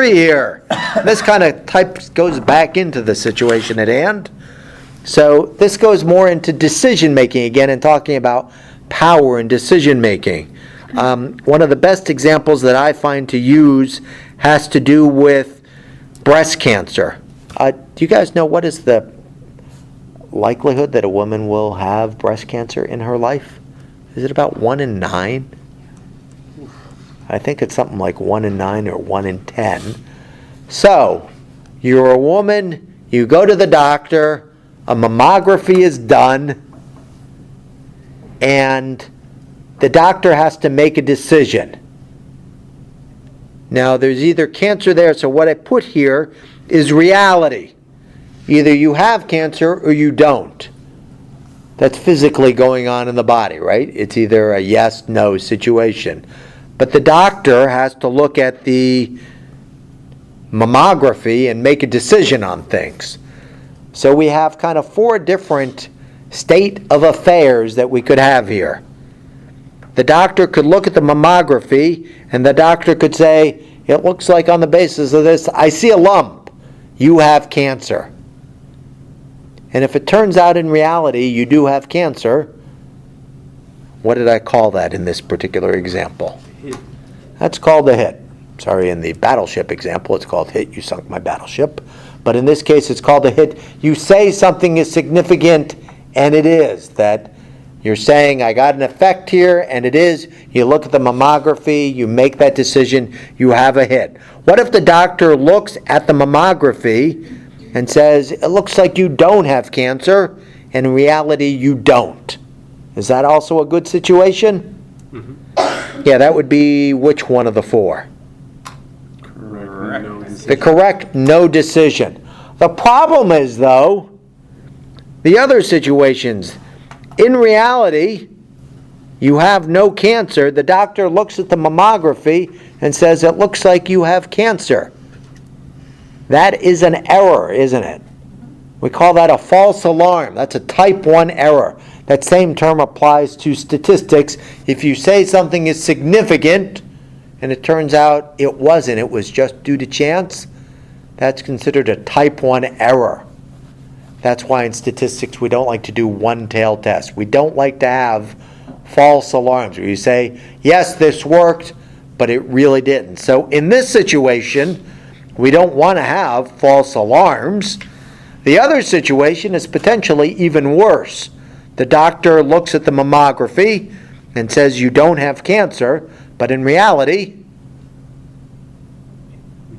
3 here. This kind of goes back into the situation at hand. So this goes more into decision making again and talking about power and decision making. One of the best examples that I find to use has to do with breast cancer. Do you guys know what is the likelihood that a woman will have breast cancer in her life? Is it about 1 in 9? I think it's something like 1 in 9 or 1 in 10. So, you're a woman, you go to the doctor, a mammography is done, and the doctor has to make a decision. Now, there's either cancer there, so what I put here is reality. Either you have cancer or you don't. That's physically going on in the body, right? It's either a yes, no situation. But the doctor has to look at the mammography and make a decision on things. So we have kind of 4 different state of affairs that we could have here. The doctor could look at the mammography and the doctor could say, it looks like on the basis of this, I see a lump. You have cancer. And if it turns out in reality you do have cancer, what did I call that in this particular example? Hit. That's called a hit. Sorry, in the battleship example, it's called hit. You sunk my battleship. But in this case, it's called a hit. You say something is significant, and it is. That you're saying, I got an effect here, and it is. You look at the mammography, you make that decision, you have a hit. What if the doctor looks at the mammography and says, it looks like you don't have cancer, and in reality, you don't? Is that also a good situation? Mm-hmm. Yeah, that would be which one of the 4? Correct. No decision. The correct no decision. The problem is, though, the other situations. In reality, you have no cancer. The doctor looks at the mammography and says, it looks like you have cancer. That is an error, isn't it? We call that a false alarm. That's a type 1 error. That same term applies to statistics. If you say something is significant and it turns out it wasn't, it was just due to chance, that's considered a type 1 error. That's why in statistics we don't like to do one-tail tests. We don't like to have false alarms where you say, yes, this worked, but it really didn't. So in this situation, we don't want to have false alarms. The other situation is potentially even worse. The doctor looks at the mammography and says you don't have cancer, but in reality,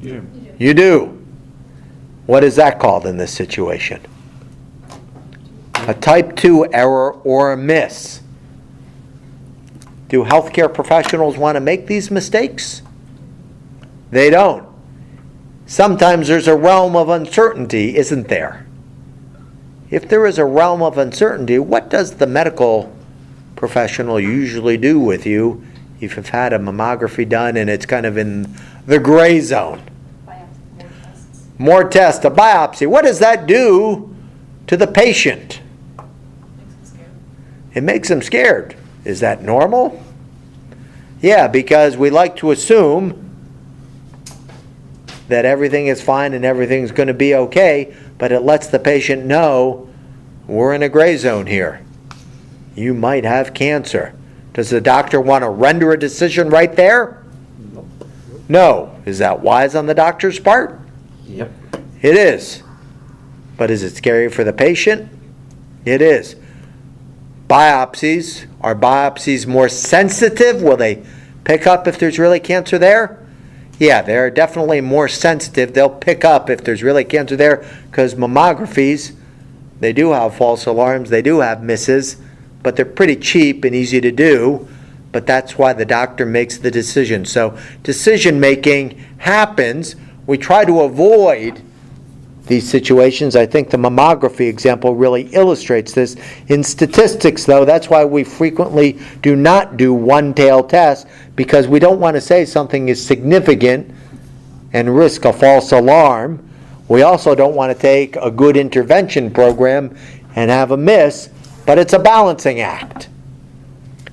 you do. What is that called in this situation? A type 2 error or a miss. Do healthcare professionals want to make these mistakes? They don't. Sometimes there's a realm of uncertainty, isn't there? If there is a realm of uncertainty, what does the medical professional usually do with you if you've had a mammography done and it's kind of in the gray zone? More tests, a biopsy. What does that do to the patient? It makes them scared. Is that normal? Yeah, because we like to assume that everything is fine and everything's going to be okay, but it lets the patient know we're in a gray zone here. You might have cancer. Does the doctor want to render a decision right there? No. Is that wise on the doctor's part? Yep. It is. But is it scary for the patient? It is. Biopsies. Are biopsies more sensitive? Will they pick up if there's really cancer there? Yeah, they're definitely more sensitive. They'll pick up if there's really cancer there because mammographies, they do have false alarms, they do have misses, but they're pretty cheap and easy to do, but that's why the doctor makes the decision. So decision making happens. We try to avoid these situations. I think the mammography example really illustrates this. In statistics, though, that's why we frequently do not do one-tail tests, because we don't want to say something is significant and risk a false alarm. We also don't want to take a good intervention program and have a miss, but it's a balancing act.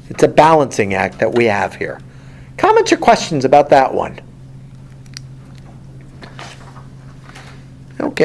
It's a balancing act that we have here. Comments or questions about that one? Okay.